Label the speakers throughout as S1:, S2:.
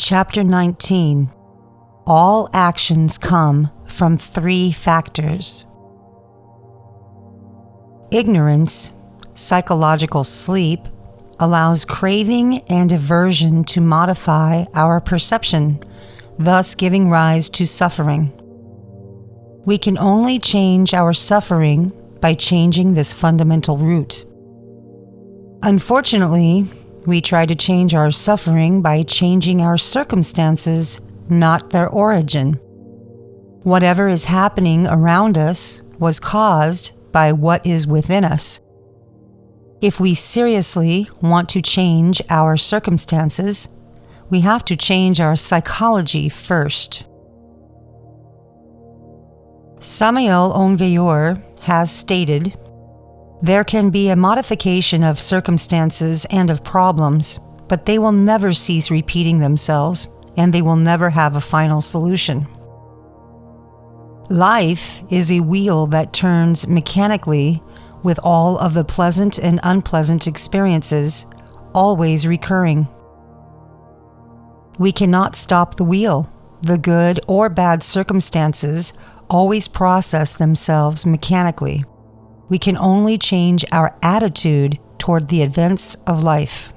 S1: Chapter 19. All actions come from three factors. Ignorance, psychological sleep, allows craving and aversion to modify our perception, thus giving rise to suffering. We can only change our suffering by changing this fundamental root. Unfortunately, we try to change our suffering by changing our circumstances, not their origin. Whatever is happening around us was caused by what is within us. If we seriously want to change our circumstances, we have to change our psychology first. Samael Aun-Weor has stated, "There can be a modification of circumstances and of problems, but they will never cease repeating themselves, and they will never have a final solution." Life is a wheel that turns mechanically with all of the pleasant and unpleasant experiences, always recurring. We cannot stop the wheel. The good or bad circumstances always process themselves mechanically. We can only change our attitude toward the events of life.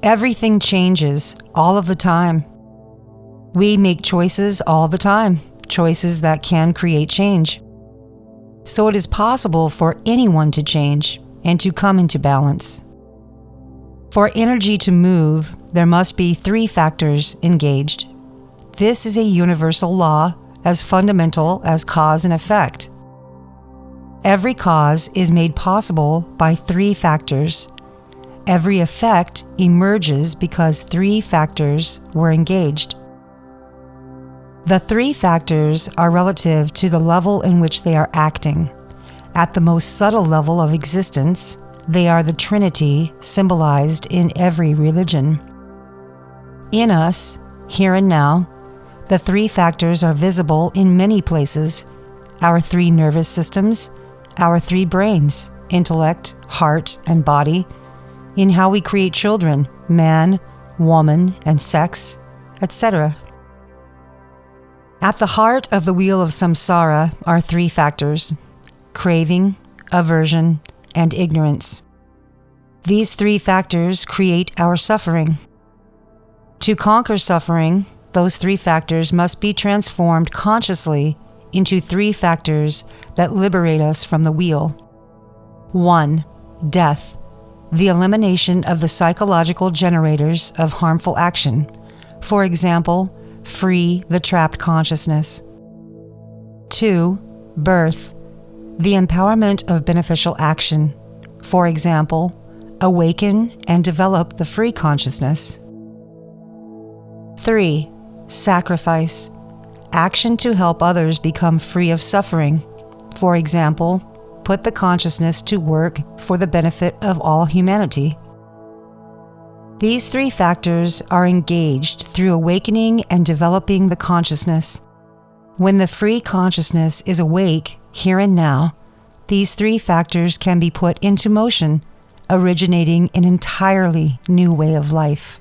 S1: Everything changes all of the time. We make choices all the time, choices that can create change. So it is possible for anyone to change and to come into balance. For energy to move, there must be three factors engaged. This is a universal law, as fundamental as cause and effect. Every cause is made possible by three factors. Every effect emerges because three factors were engaged. The three factors are relative to the level in which they are acting. At the most subtle level of existence, they are the Trinity symbolized in every religion. In us, here and now, the three factors are visible in many places: our three nervous systems, our three brains, intellect, heart, and body, in how we create children, man, woman, and sex, etc. At the heart of the wheel of samsara are three factors: craving, aversion, and ignorance. These three factors create our suffering. To conquer suffering, those three factors must be transformed consciously into three factors that liberate us from the wheel. 1. Death, the elimination of the psychological generators of harmful action. For example, free the trapped consciousness. 2. Birth, the empowerment of beneficial action. For example, awaken and develop the free consciousness. 3. Sacrifice, action to help others become free of suffering. For example, put the consciousness to work for the benefit of all humanity. These three factors are engaged through awakening and developing the consciousness. When the free consciousness is awake, here and now, these three factors can be put into motion, originating an entirely new way of life.